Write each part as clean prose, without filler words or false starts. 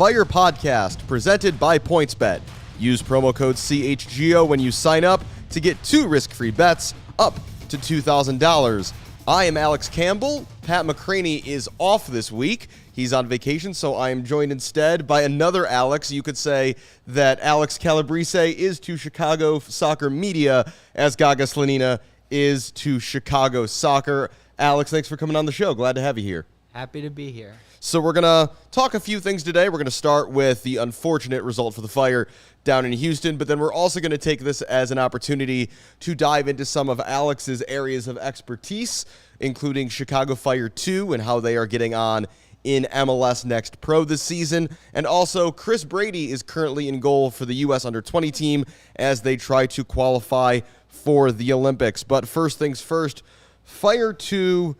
Fire Podcast, presented by PointsBet. Use promo code CHGO when you sign up to get 2 risk-free bets up to $2,000. I am Alex Campbell. Pat McCraney is off this week. He's on vacation, so I am joined instead by another Alex. You could say that Alex Calabrese is to Chicago soccer media as Gaga Slanina is to Chicago soccer. Alex, thanks for coming on the show. Glad to have you here. Happy to be here. So we're going to talk a few things today. We're going to start with the unfortunate result for the Fire down in Houston, but then we're also going to take this as an opportunity to dive into some of Alex's areas of expertise, including CHGO Fire 2 and how they are getting on in MLS Next Pro this season. And also, Chris Brady is currently in goal for the US Under-20 team as they try to qualify for the Olympics. But first things first, Fire 0,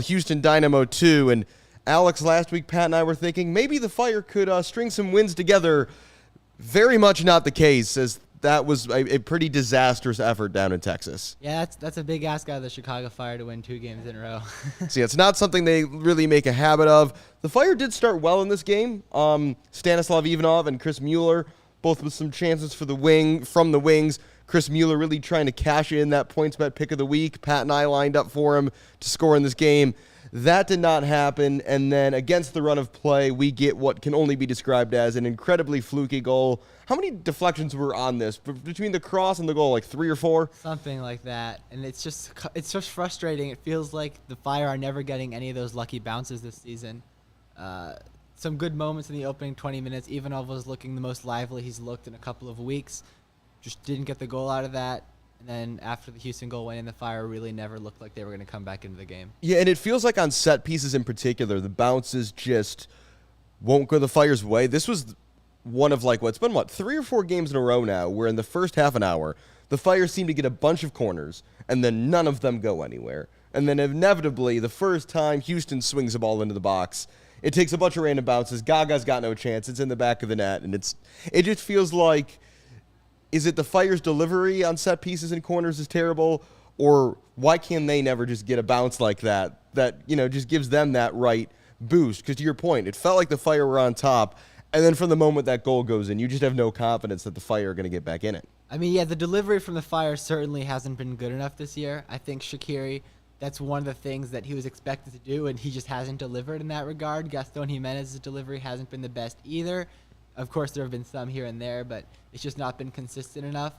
Houston Dynamo 2. And Alex, last week, Pat and I were thinking maybe the Fire could string some wins together. Very much not the case, as that was a pretty disastrous effort down in Texas. Yeah, that's a big ask out of the Chicago Fire to win 2 games in a row. See, it's not something they really make a habit of. The Fire did start well in this game. Stanislav Ivanov and Chris Mueller, both with some chances from the wings. Chris Mueller really trying to cash in that PointsBet pick of the week. Pat and I lined up for him to score in this game. That did not happen, and then against the run of play, we get what can only be described as an incredibly fluky goal. How many deflections were on this? Between the cross and the goal, like 3 or 4? Something like that, and it's just frustrating. It feels like the Fire are never getting any of those lucky bounces this season. Some good moments in the opening 20 minutes. Ivanov was looking the most lively he's looked in a couple of weeks. Just didn't get the goal out of that. And then after the Houston goal went in, the Fire really never looked like they were going to come back into the game. Yeah, and it feels like on set pieces in particular, the bounces just won't go the Fire's way. This was one of it's been 3 or 4 games in a row now where in the first half an hour, the Fire seem to get a bunch of corners and then none of them go anywhere. And then inevitably, the first time Houston swings a ball into the box, it takes a bunch of random bounces. Gaga's got no chance. It's in the back of the net, and it just feels like, is it the Fire's delivery on set pieces and corners is terrible, or why can they never just get a bounce like that just gives them that right boost? Because to your point, it felt like the Fire were on top, and then from the moment that goal goes in, you just have no confidence that the Fire are going to get back in it. I mean, yeah, the delivery from the Fire certainly hasn't been good enough this year. I think Shaqiri, that's one of the things that he was expected to do, and he just hasn't delivered in that regard. Gaston Jimenez's delivery hasn't been the best either. Of course, there have been some here and there, but it's just not been consistent enough.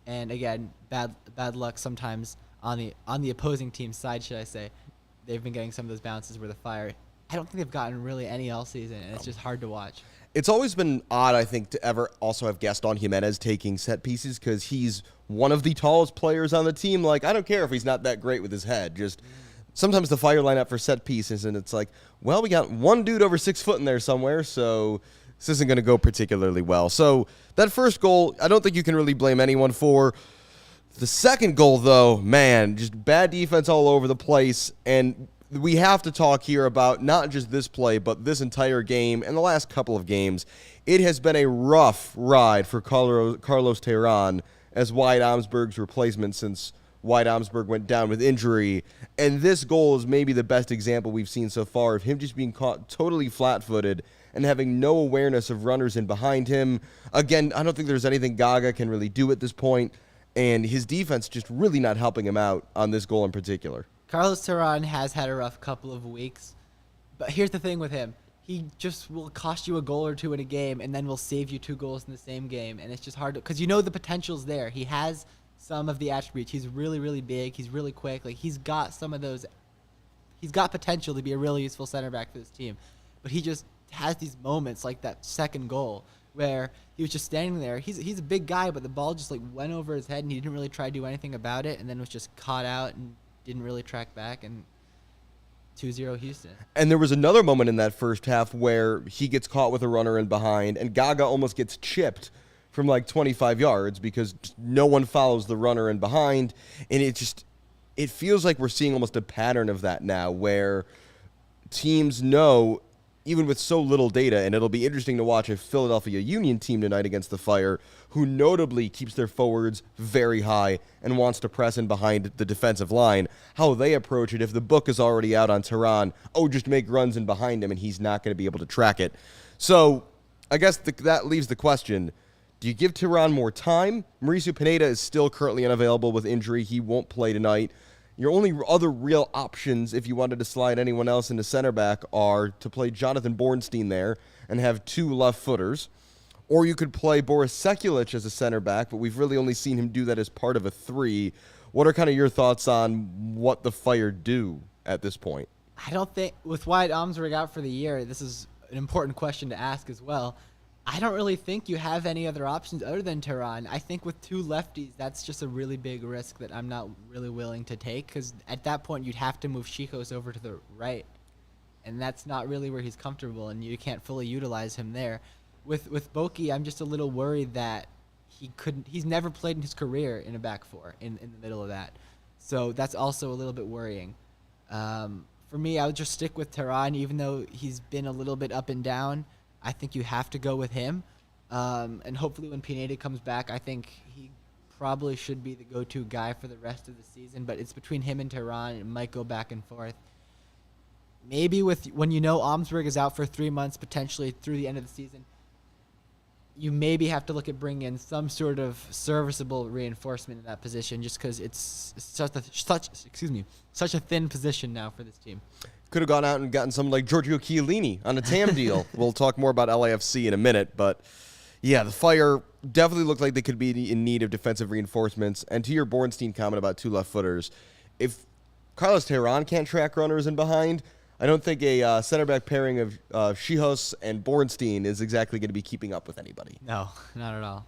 And again, bad luck sometimes on the opposing team's side, should I say. They've been getting some of those bounces where the Fire, I don't think they've gotten really any all season, and it's just hard to watch. It's always been odd, I think, to ever also have Gaston Jimenez taking set pieces because he's one of the tallest players on the team. I don't care if he's not that great with his head. Just sometimes the Fire line up for set pieces, and it's we got one dude over 6 foot in there somewhere, so this isn't going to go particularly well. So that first goal, I don't think you can really blame anyone for. The second goal, though, man, just bad defense all over the place. And we have to talk here about not just this play, but this entire game and the last couple of games. It has been a rough ride for Carlos Terán as Wyatt Omsberg's replacement since Wyatt Omsberg went down with injury. And this goal is maybe the best example we've seen so far of him just being caught totally flat-footed and having no awareness of runners in behind him. Again, I don't think there's anything Gaga can really do at this point, and his defense just really not helping him out on this goal in particular. Carlos Terán has had a rough couple of weeks, but here's the thing with him. He just will cost you a goal or 2 in a game, and then will save you 2 goals in the same game, and it's just hard because the potential's there. He has some of the attributes. He's really, really big. He's really quick. He's got some of those. He's got potential to be a really useful center back for this team, but he just has these moments like that second goal where he was just standing there. He's a big guy, but the ball just went over his head and he didn't really try to do anything about it, and then was just caught out and didn't really track back, and 2-0 Houston. And there was another moment in that first half where he gets caught with a runner in behind and Gaga almost gets chipped from 25 yards because no one follows the runner in behind, and it feels like we're seeing almost a pattern of that now where teams know even with so little data, and it'll be interesting to watch a Philadelphia Union team tonight against the Fire, who notably keeps their forwards very high and wants to press in behind the defensive line, how they approach it if the book is already out on Tehran. Oh, just make runs in behind him, and he's not going to be able to track it. So I guess that leaves the question, do you give Tehran more time? Mauricio Pineda is still currently unavailable with injury. He won't play tonight. Your only other real options, if you wanted to slide anyone else into center back, are to play Jonathan Bornstein there and have 2 left footers. Or you could play Boris Sekulic as a center back, but we've really only seen him do that as part of a 3. What are kind of your thoughts on what the Fire do at this point? I don't think, with Wyatt Omsberg out for the year, this is an important question to ask as well. I don't really think you have any other options other than Tehran. I think with 2 lefties, that's just a really big risk that I'm not really willing to take, because at that point you'd have to move Chicos over to the right, and that's not really where he's comfortable, and you can't fully utilize him there. With Boki, I'm just a little worried that he's never played in his career in a back 4 in the middle of that, so that's also a little bit worrying. For me, I would just stick with Tehran, even though he's been a little bit up and down. I think you have to go with him. And hopefully when Pineda comes back, I think he probably should be the go-to guy for the rest of the season. But it's between him and Tehran. It might go back and forth. Maybe when you know Omsberg is out for 3 months, potentially through the end of the season, you maybe have to look at bringing in some sort of serviceable reinforcement in that position, just because it's such a thin position now for this team. Could have gone out and gotten someone like Giorgio Chiellini on a TAM deal. We'll talk more about LAFC in a minute, but yeah, the Fire definitely looked like they could be in need of defensive reinforcements. And to your Bornstein comment about 2 left footers, if Carlos Tehran can't track runners in behind, I don't think a center back pairing of Chihos and Bornstein is exactly going to be keeping up with anybody. No, not at all.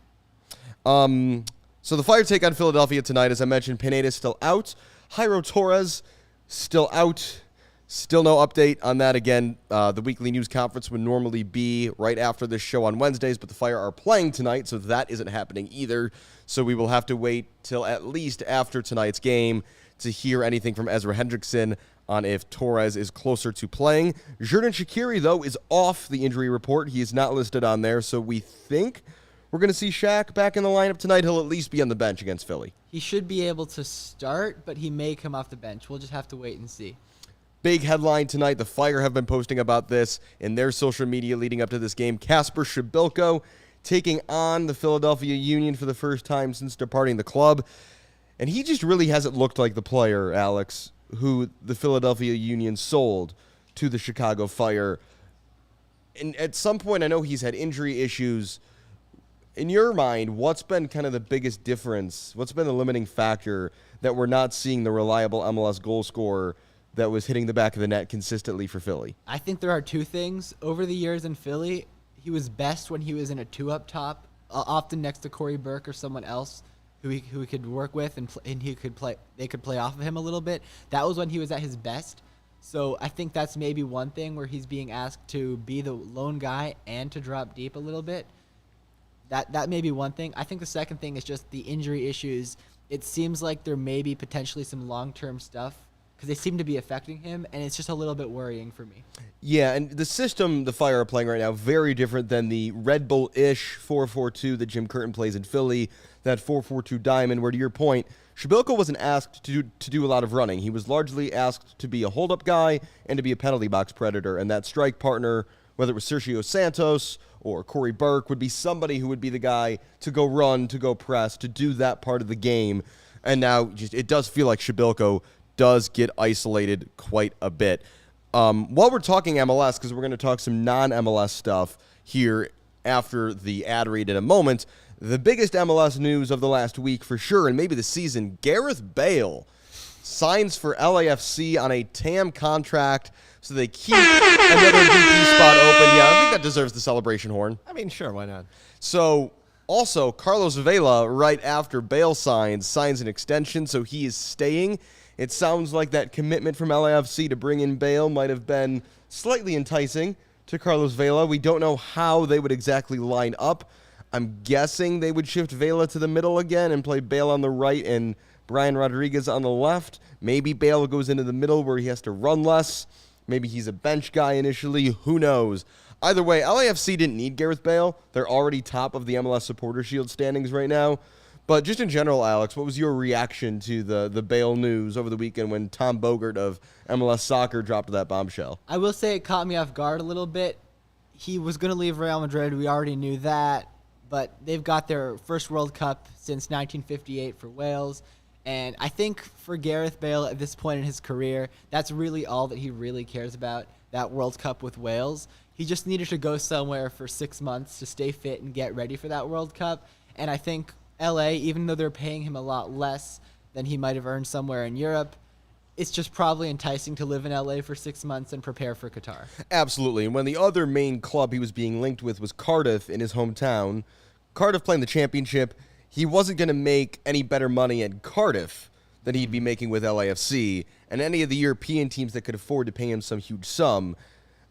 So the Fire take on Philadelphia tonight. As I mentioned, Pineda is still out. Jairo Torres still out. Still no update on that. Again, the weekly news conference would normally be right after this show on Wednesdays, but the Fire are playing tonight, so that isn't happening either. So we will have to wait till at least after tonight's game to hear anything from Ezra Hendrickson on if Torres is closer to playing. Xherdan Shaqiri, though, is off the injury report. He is not listed on there, so we think we're going to see Shaq back in the lineup tonight. He'll at least be on the bench against Philly. He should be able to start, but he may come off the bench. We'll just have to wait and see. Big headline tonight. The Fire have been posting about this in their social media leading up to this game. Kasper Shibilko taking on the Philadelphia Union for the first time since departing the club. And he just really hasn't looked like the player, Alex, who the Philadelphia Union sold to the Chicago Fire. And at some point, I know he's had injury issues. In your mind, what's been kind of the biggest difference? What's been the limiting factor that we're not seeing the reliable MLS goal scorer that was hitting the back of the net consistently for Philly? I think there are 2 things. Over the years in Philly, he was best when he was in a 2 up top, often next to Corey Burke or someone else who he could work with, and he could play. They could play off of him a little bit. That was when he was at his best. So I think that's maybe one thing where he's being asked to be the lone guy and to drop deep a little bit. That may be one thing. I think the second thing is just the injury issues. It seems like there may be potentially some long-term stuff, because they seem to be affecting him, and it's just a little bit worrying for me. Yeah, and the system the Fire are playing right now, very different than the Red Bull-ish 4-4-2 that Jim Curtin plays in Philly, that 4-4-2 diamond, where to your point, Shibilko wasn't asked to do a lot of running. He was largely asked to be a hold-up guy and to be a penalty box predator, and that strike partner, whether it was Sergio Santos or Corey Burke, would be somebody who would be the guy to go run, to go press, to do that part of the game. And now it does feel like Shibilko does get isolated quite a bit. While we're talking MLS, because we're going to talk some non-MLS stuff here after the ad read in a moment, the biggest MLS news of the last week for sure, and maybe the season, Gareth Bale signs for LAFC on a TAM contract, so they keep another VP spot open. Yeah, I think that deserves the celebration horn. I mean, sure, why not? So, also, Carlos Vela, right after Bale signs an extension, so he is staying. It sounds like that commitment from LAFC to bring in Bale might have been slightly enticing to Carlos Vela. We don't know how they would exactly line up. I'm guessing they would shift Vela to the middle again and play Bale on the right and Brian Rodriguez on the left. Maybe Bale goes into the middle where he has to run less. Maybe he's a bench guy initially. Who knows? Either way, LAFC didn't need Gareth Bale. They're already top of the MLS Supporter Shield standings right now. But just in general, Alex, what was your reaction to the Bale news over the weekend when Tom Bogert of MLS Soccer dropped that bombshell? I will say it caught me off guard a little bit. He was going to leave Real Madrid. We already knew that. But they've got their first World Cup since 1958 for Wales. And I think for Gareth Bale at this point in his career, that's really all that he really cares about, that World Cup with Wales. He just needed to go somewhere for 6 months to stay fit and get ready for that World Cup. And I think LA, even though they're paying him a lot less than he might have earned somewhere in Europe, it's just probably enticing to live in LA for 6 months and prepare for Qatar. Absolutely. And when the other main club he was being linked with was Cardiff in his hometown, Cardiff playing the championship, he wasn't going to make any better money at Cardiff than he'd be making with LAFC. And any of the European teams that could afford to pay him some huge sum,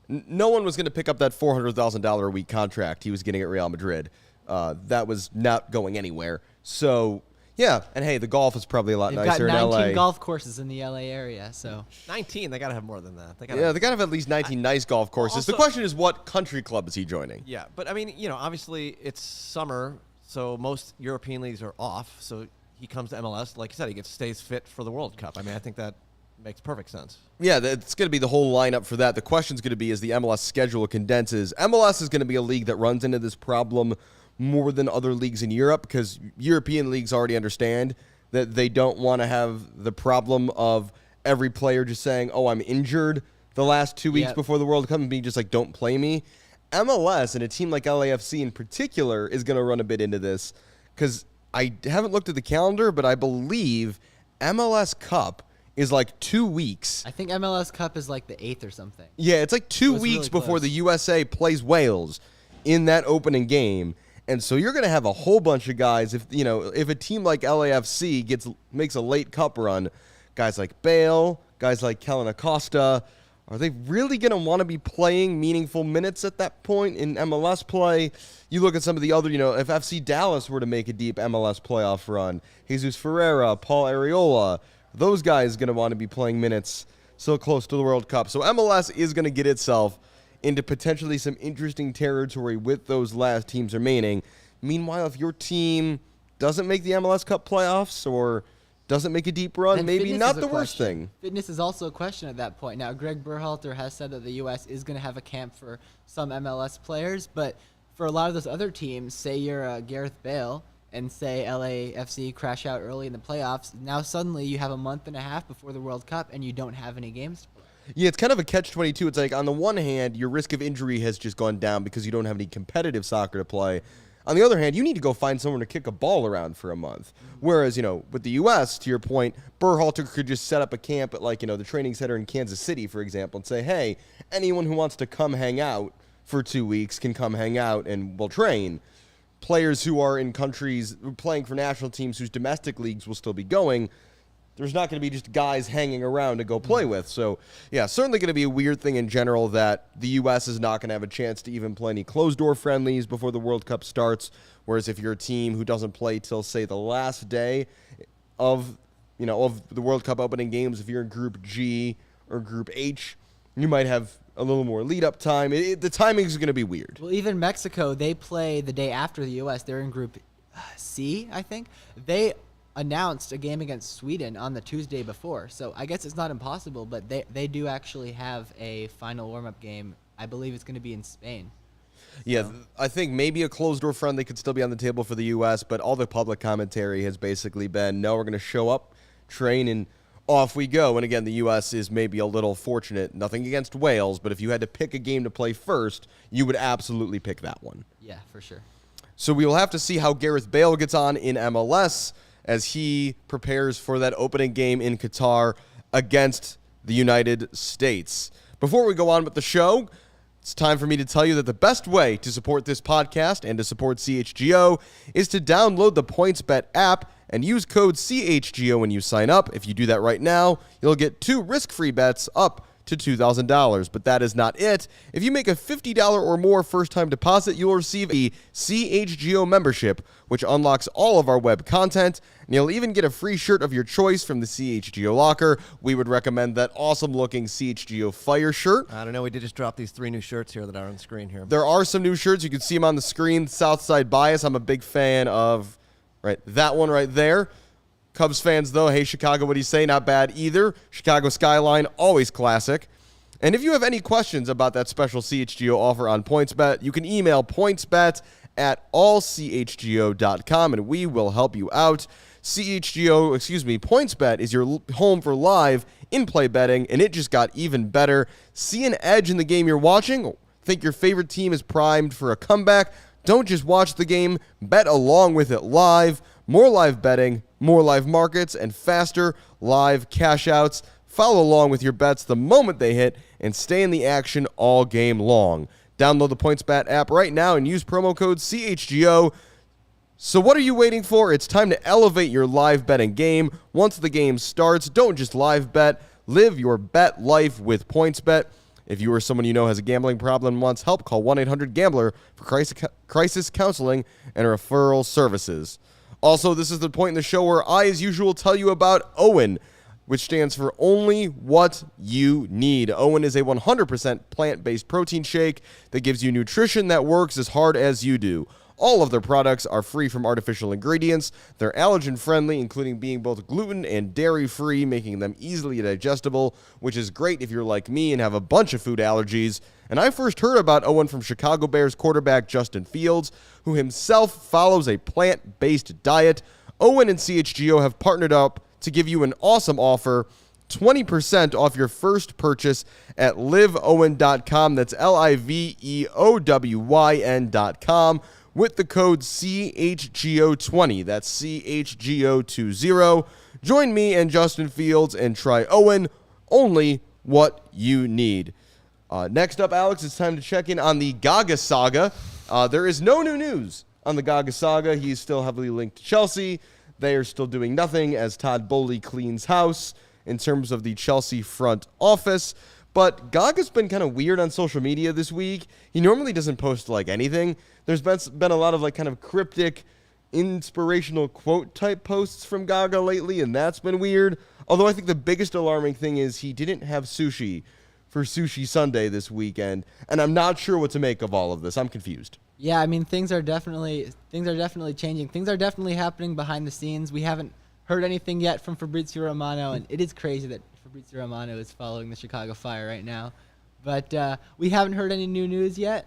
no one was going to pick up that $400,000 a week contract he was getting at Real Madrid. That was not going anywhere. So, yeah. And, hey, the golf is probably a lot nicer in LA. They've got 19 golf courses in the LA area. So 19? They got to have more than that. They got to have at least 19 nice golf courses. Also, the question is, what country club is he joining? Yeah, but, I mean, obviously it's summer, so most European leagues are off. So he comes to MLS. Like you said, he stays fit for the World Cup. I mean, I think that makes perfect sense. Yeah, it's going to be the whole lineup for that. The question's going to be, as the MLS schedule condenses, MLS is going to be a league that runs into this problem more than other leagues in Europe, because European leagues already understand that they don't want to have the problem of every player just saying, oh, I'm injured the last 2 weeks before the World Cup, and being just like, don't play me. MLS, and a team like LAFC in particular, is going to run a bit into this, because I haven't looked at the calendar, but I believe MLS Cup is like 2 weeks. I think MLS Cup is like the 8th or something. Yeah, it's like 2 weeks really before close. the USA plays Wales in that opening game. And so you're going to have a whole bunch of guys. If a team like LAFC makes a late cup run, guys like Bale, guys like Kellen Acosta, are they really going to want to be playing meaningful minutes at that point in MLS play? You look at some of the other, if FC Dallas were to make a deep MLS playoff run, Jesus Ferreira, Paul Arriola, those guys are going to want to be playing minutes so close to the World Cup. So MLS is going to get itself into potentially some interesting territory with those last teams remaining. Meanwhile, if your team doesn't make the MLS Cup playoffs or doesn't make a deep run, then maybe not the worst thing. Fitness is also a question at that point. Now, Greg Berhalter has said that the U.S. is going to have a camp for some MLS players, but for a lot of those other teams, say you're Gareth Bale and say LAFC crash out early in the playoffs, now suddenly you have a month and a half before the World Cup and you don't have any games to play. Yeah, it's kind of a catch-22. It's like, on the one hand, your risk of injury has just gone down because you don't have any competitive soccer to play. On the other hand, you need to go find someone to kick a ball around for a month. Whereas, with the U.S., to your point, Berhalter could just set up a camp at, the training center in Kansas City, for example, and say, hey, anyone who wants to come hang out for 2 weeks can come hang out and we'll train. Players who are in countries playing for national teams whose domestic leagues will still be going, there's not going to be just guys hanging around to go play with. So, yeah, certainly going to be a weird thing in general that the U.S. is not going to have a chance to even play any closed-door friendlies before the World Cup starts, whereas if you're a team who doesn't play till, say, the last day of the World Cup opening games, if you're in Group G or Group H, you might have a little more lead-up time. The timing is going to be weird. Well, even Mexico, they play the day after the U.S. They're in Group C, I think. They announced a game against Sweden on the Tuesday before. So I guess it's not impossible, but they do actually have a final warm-up game. I believe it's going to be in Spain. Yeah, I think maybe a closed-door friendly could still be on the table for the U.S., but all the public commentary has basically been, no, we're going to show up, train, and off we go. And again, the U.S. is maybe a little fortunate. Nothing against Wales, but if you had to pick a game to play first, you would absolutely pick that one. Yeah, for sure. So we will have to see how Gareth Bale gets on in MLS as he prepares for that opening game in Qatar against the United States. Before we go on with the show, it's time for me to tell you that the best way to support this podcast and to support CHGO is to download the PointsBet app and use code CHGO when you sign up. If you do that right now, you'll get 2 risk-free bets up to $2,000. But that is not it. If you make a $50 or more first-time deposit, you'll receive a CHGO membership, which unlocks all of our web content, and you'll even get a free shirt of your choice from the CHGO locker. We would recommend that awesome-looking CHGO Fire shirt. I don't know. We did just drop these 3 new shirts here that are on screen here. There are some new shirts. You can see them on the screen. Southside Bias. I'm a big fan of that one right there. Cubs fans, though, hey, Chicago, what do you say? Not bad either. Chicago Skyline, always classic. And if you have any questions about that special CHGO offer on PointsBet, you can email pointsbet@allchgo.com, and we will help you out. PointsBet is your home for live in-play betting, and it just got even better. See an edge in the game you're watching? Think your favorite team is primed for a comeback? Don't just watch the game, bet along with it live. More live betting, more live markets, and faster live cash outs. Follow along with your bets the moment they hit and stay in the action all game long. Download the PointsBet app right now and use promo code CHGO. So what are you waiting for? It's time to elevate your live betting game. Once the game starts, don't just live bet. Live your bet life with PointsBet. If you or someone you know has a gambling problem and wants help, call 1-800-GAMBLER for crisis counseling and referral services. Also, this is the point in the show where I, as usual, tell you about OWYN, which stands for Only What You Need. OWYN is a 100% plant-based protein shake that gives you nutrition that works as hard as you do. All of their products are free from artificial ingredients. They're allergen-friendly, including being both gluten and dairy-free, making them easily digestible, which is great if you're like me and have a bunch of food allergies. And I first heard about OWYN from Chicago Bears quarterback Justin Fields, who himself follows a plant-based diet. OWYN and CHGO have partnered up to give you an awesome offer, 20% off your first purchase at liveowyn.com. That's LIVEOWYN.com. with the code CHGO20. That's CHGO20. Join me and Justin Fields and try OWYN, only what you need. Next up, Alex, it's time to check in on the Gaga saga. There is no new news on the Gaga saga. He's still heavily linked to Chelsea. They are still doing nothing as Todd Bowley cleans house in terms of the Chelsea front office. But Gaga's been kind of weird on social media this week. He normally doesn't post anything. There's been a lot of kind of cryptic, inspirational quote type posts from Gaga lately, and that's been weird. Although I think the biggest alarming thing is he didn't have sushi for Sushi Sunday this weekend, and I'm not sure what to make of all of this. I'm confused. Yeah, I mean things are definitely changing. Things are definitely happening behind the scenes. We haven't heard anything yet from Fabrizio Romano, and it is crazy that Fabrizio Romano is following the Chicago Fire right now. But we haven't heard any new news yet.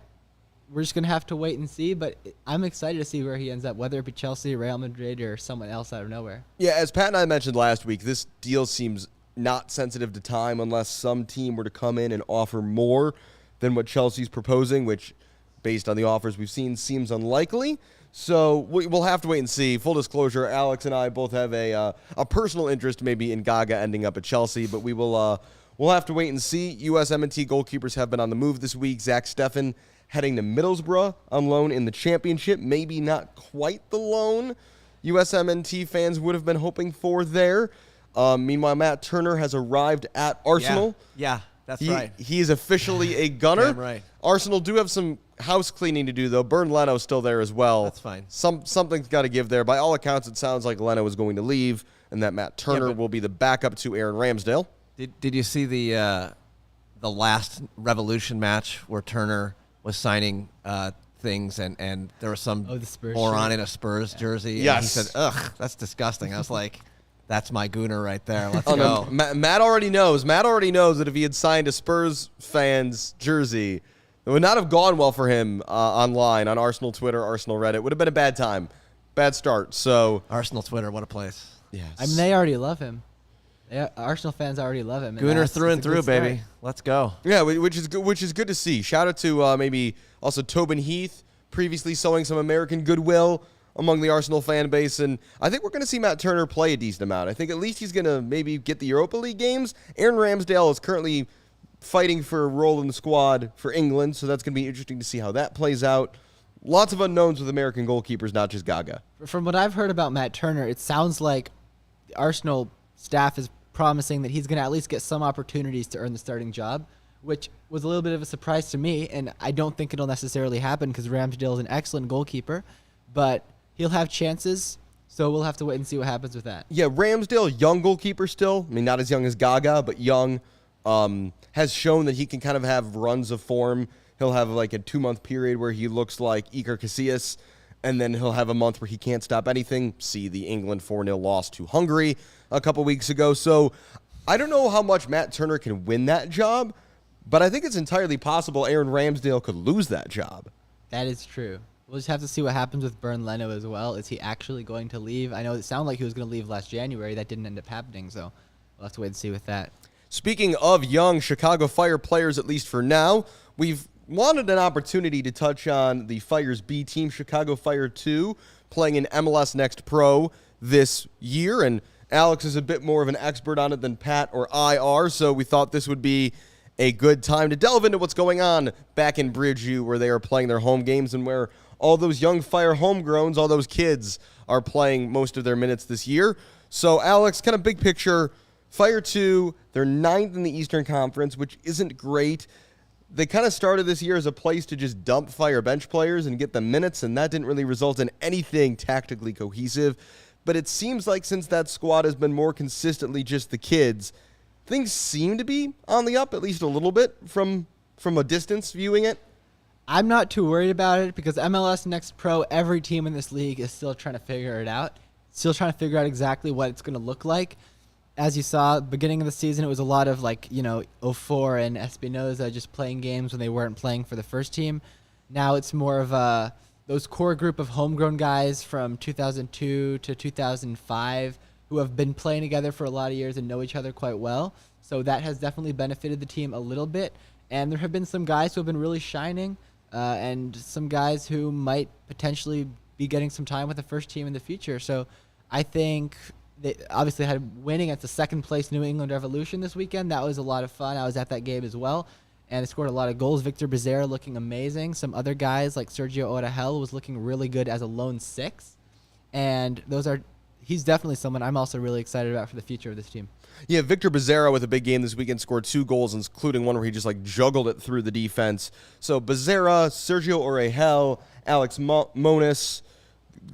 We're just going to have to wait and see, but I'm excited to see where he ends up, whether it be Chelsea, Real Madrid, or someone else out of nowhere. Yeah, as Pat and I mentioned last week, this deal seems not sensitive to time unless some team were to come in and offer more than what Chelsea's proposing, which, based on the offers we've seen, seems unlikely. So we'll have to wait and see. Full disclosure, Alex and I both have a personal interest maybe in Gaga ending up at Chelsea, but we'll have to wait and see. US M&T goalkeepers have been on the move this week. Zach Steffen heading to Middlesbrough on loan in the championship. Maybe not quite the loan US M&T fans would have been hoping for there. Meanwhile, Matt Turner has arrived at Arsenal. Yeah, that's right. He is officially a gunner. Damn right. Arsenal do have some house cleaning to do, though. Bernd Leno's still there as well. That's fine. Something's got to give there. By all accounts, it sounds like Leno is going to leave and that Matt Turner will be the backup to Aaron Ramsdale. Did you see the last Revolution match where Turner was signing things and there was some moron in a Spurs jersey? Yes. And he said, ugh, that's disgusting. I was like, that's my gooner right there. Let's go. No. Matt already knows. Matt already knows that if he had signed a Spurs fan's jersey, it would not have gone well for him online, on Arsenal Twitter, Arsenal Reddit. It would have been a bad time. Bad start. So Arsenal Twitter, what a place. Yes. I mean, they already love him. Arsenal fans already love him. Gooner through and through, baby. Let's go. Yeah, which is good to see. Shout out to maybe also Tobin Heath, previously sowing some American goodwill among the Arsenal fan base. And I think we're going to see Matt Turner play a decent amount. I think at least he's going to maybe get the Europa League games. Aaron Ramsdale is currently fighting for a role in the squad for England, so that's going to be interesting to see how that plays out. Lots of unknowns with American goalkeepers, not just Gaga. From what I've heard about Matt Turner, it sounds like the Arsenal staff is promising that he's going to at least get some opportunities to earn the starting job, which was a little bit of a surprise to me, and I don't think it'll necessarily happen because Ramsdale is an excellent goalkeeper, but he'll have chances, so we'll have to wait and see what happens with that. Yeah, Ramsdale, young goalkeeper still. I mean, not as young as Gaga, but young. Has shown that he can kind of have runs of form. He'll have like a 2-month period where he looks like Iker Casillas, and then he'll have a month where he can't stop anything. See the England 4-0 loss to Hungary a couple weeks ago. So I don't know how much Matt Turner can win that job, but I think it's entirely possible Aaron Ramsdale could lose that job. That is true. We'll just have to see what happens with Bernd Leno as well. Is he actually going to leave? I know it sounded like he was going to leave last January. That didn't end up happening, so we'll have to wait and see with that. Speaking of young Chicago Fire players, at least for now, we've wanted an opportunity to touch on the Fire's B team, Chicago Fire 2, playing in MLS Next Pro this year, and Alex is a bit more of an expert on it than Pat or I are, so we thought this would be a good time to delve into what's going on back in Bridgeview, where they are playing their home games and where all those young Fire homegrowns, all those kids are playing most of their minutes this year. So, Alex, kind of big picture, Fire 2, they're 9th in the Eastern Conference, which isn't great. They kind of started this year as a place to just dump Fire bench players and get them minutes, and that didn't really result in anything tactically cohesive. But it seems like since that squad has been more consistently just the kids, things seem to be on the up, at least a little bit, from a distance viewing it. I'm not too worried about it because MLS Next Pro, every team in this league is still trying to figure it out, still trying to figure out exactly what it's going to look like. As you saw, beginning of the season, it was a lot of Ofor and Espinoza just playing games when they weren't playing for the first team. Now it's more of those core group of homegrown guys from 2002 to 2005 who have been playing together for a lot of years and know each other quite well. So that has definitely benefited the team a little bit. And there have been some guys who have been really shining and some guys who might potentially be getting some time with the first team in the future. So I think they obviously had winning at the second-place New England Revolution this weekend. That was a lot of fun. I was at that game as well, and they scored a lot of goals. Victor Becerra looking amazing. Some other guys like Sergio Orahel was looking really good as a lone six, and he's definitely someone I'm also really excited about for the future of this team. Yeah, Victor Becerra with a big game this weekend scored 2 goals, including one where he just juggled it through the defense. So Becerra, Sergio Orahel, Alex Monis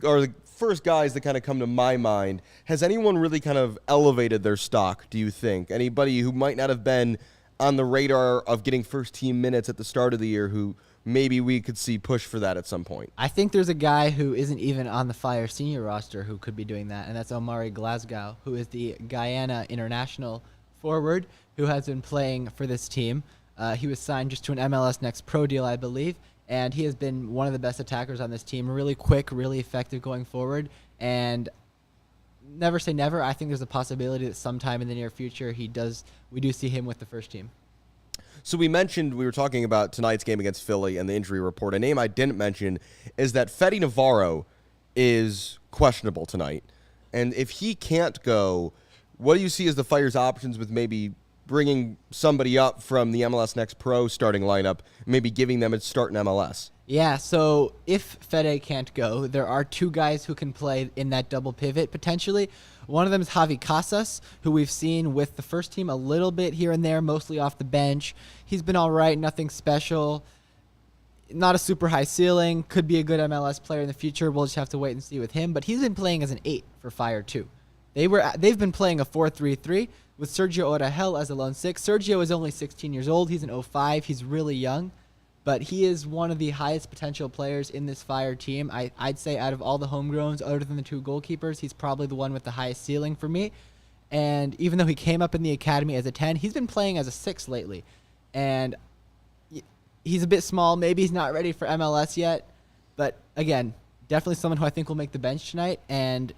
are the first guys that kind of come to my mind. Has anyone really kind of elevated their stock, do you think? Anybody who might not have been on the radar of getting first team minutes at the start of the year who maybe we could see push for that at some point? I think there's a guy who isn't even on the Fire senior roster who could be doing that, and that's Omari Glasgow, who is the Guyana international forward who has been playing for this team. He was signed just to an MLS Next Pro deal, I believe, and he has been one of the best attackers on this team. Really quick, really effective going forward, and never say never. I think there's a possibility that sometime in the near future we do see him with the first team. So we were talking about tonight's game against Philly and the injury report. A name I didn't mention is that Fede Navarro is questionable tonight. And if he can't go, what do you see as the Fire's options with maybe bringing somebody up from the MLS Next Pro starting lineup, maybe giving them a start in MLS? Yeah, so if Fede can't go, there are 2 guys who can play in that double pivot potentially. One of them is Javi Casas, who we've seen with the first team a little bit here and there, mostly off the bench. He's been all right, nothing special, not a super high ceiling, could be a good MLS player in the future. We'll just have to wait and see with him, but he's been playing as an 8 for Fire 2. They've been playing a 4-3-3 with Sergio Orahel as a lone 6. Sergio is only 16 years old. He's an 05. He's really young, but he is one of the highest potential players in this Fire team. I'd say out of all the homegrowns, other than the 2 goalkeepers, he's probably the one with the highest ceiling for me. And even though he came up in the academy as a 10, he's been playing as a 6 lately. And he's a bit small. Maybe he's not ready for MLS yet. But again, definitely someone who I think will make the bench tonight. And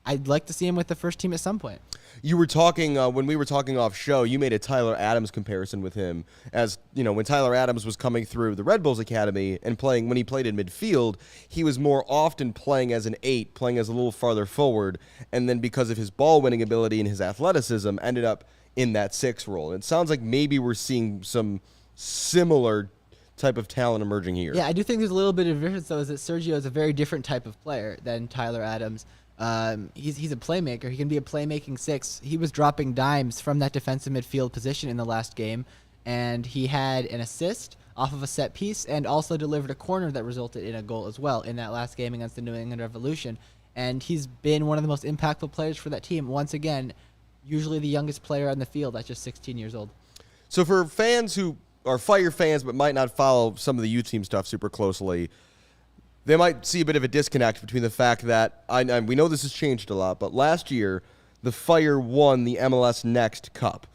I'd like to see him with the first team at some point. You were talking, when we were talking off show, you made a Tyler Adams comparison with him. As, when Tyler Adams was coming through the Red Bulls Academy and when he played in midfield, he was more often playing as an 8, playing as a little farther forward, and then because of his ball-winning ability and his athleticism, ended up in that 6 role. And it sounds like maybe we're seeing some similar type of talent emerging here. Yeah, I do think there's a little bit of difference, though, is that Sergio is a very different type of player than Tyler Adams. He's a playmaker. He can be a playmaking 6. He was dropping dimes from that defensive midfield position in the last game, and he had an assist off of a set piece and also delivered a corner that resulted in a goal as well in that last game against the New England Revolution. And he's been one of the most impactful players for that team. Once again, usually the youngest player on the field at just 16 years old. So for fans who are Fire fans but might not follow some of the youth team stuff super closely, they might see a bit of a disconnect between the fact that, we know this has changed a lot, but last year the Fire won the MLS Next Cup.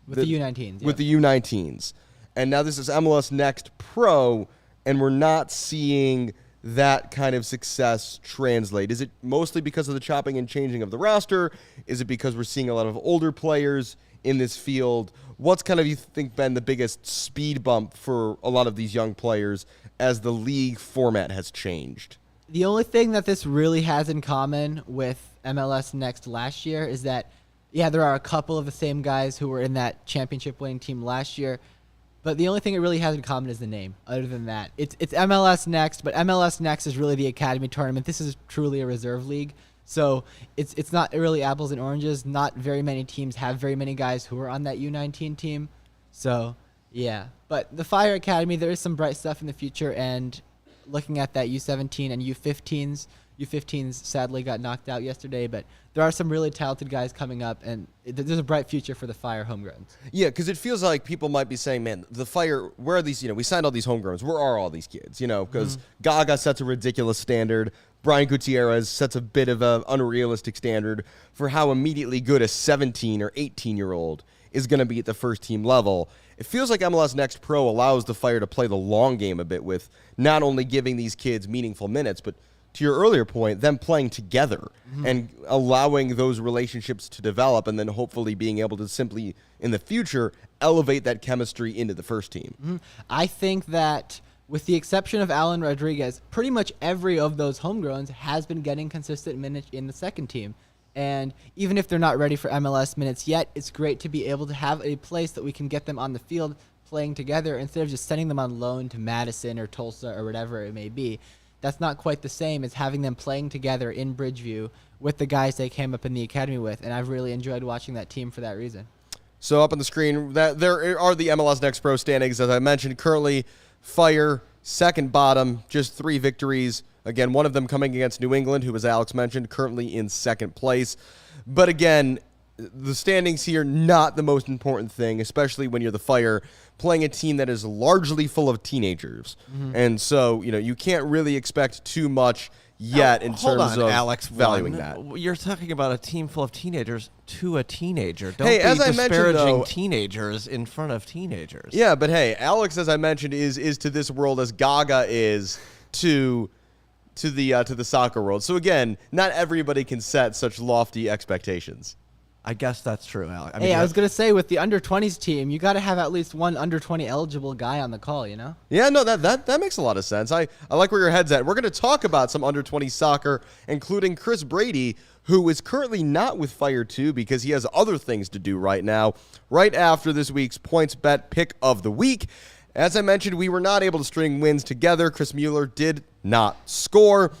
With the U19s. With the U19s. And now this is MLS Next Pro, and we're not seeing that kind of success translate. Is it mostly because of the chopping and changing of the roster? Is it because we're seeing a lot of older players in this field? What's kind of, you think, been the biggest speed bump for a lot of these young players as the league format has changed? The only thing that this really has in common with MLS Next last year is that, yeah, there are a couple of the same guys who were in that championship winning team last year, but the only thing it really has in common is the name. Other than that, it's MLS Next, but MLS Next is really the academy tournament. This is truly a reserve league, so it's not really apples and oranges. Not very many teams have very many guys who are on that U19 team, so yeah. But the Fire Academy, there is some bright stuff in the future, and looking at that U17 and U15s sadly got knocked out yesterday, but there are some really talented guys coming up, and there's a bright future for the Fire homegrowns. Yeah, because it feels like people might be saying, man, the Fire, where are these, we signed all these homegrowns. Where are all these kids? Because Gaga sets a ridiculous standard. Brian Gutierrez sets a bit of an unrealistic standard for how immediately good a 17 or 18-year-old is going to be at the first team level. It feels like MLS Next Pro allows the Fire to play the long game a bit with not only giving these kids meaningful minutes, but to your earlier point, them playing together and allowing those relationships to develop, and then hopefully being able to simply, in the future, elevate that chemistry into the first team. I think that, with the exception of Alan Rodriguez, pretty much every of those homegrowns has been getting consistent minutes in the second team. And even if they're not ready for MLS minutes yet, it's great to be able to have a place that we can get them on the field playing together instead of just sending them on loan to Madison or Tulsa or whatever it may be. That's not quite the same as having them playing together in Bridgeview with the guys they came up in the academy with, and I've really enjoyed watching that team for that reason. So up on the screen, there are the MLS Next Pro standings. As I mentioned, currently Fire, second bottom, just 3 victories. Again, one of them coming against New England, who, as Alex mentioned, currently in second place. But again, the standings here, not the most important thing, especially when you're the Fire, playing a team that is largely full of teenagers. And so, you can't really expect too much yet in terms of Alex, valuing that. You're talking about a team full of teenagers to a teenager. Don't Hey, be as I mentioned, disparaging though, teenagers in front of teenagers. Yeah, but hey, Alex, as I mentioned, is to this world as Gaga is to the soccer world. So again, not everybody can set such lofty expectations. I guess that's true, Alex. I was going to say, with the under-20s team, you got to have at least one under-20 eligible guy on the call, Yeah, no, that makes a lot of sense. I like where your head's at. We're going to talk about some under-20 soccer, including Chris Brady, who is currently not with Fire 2 because he has other things to do right now, right after this week's Points Bet Pick of the Week. As I mentioned, we were not able to string wins together. Chris Mueller did not score.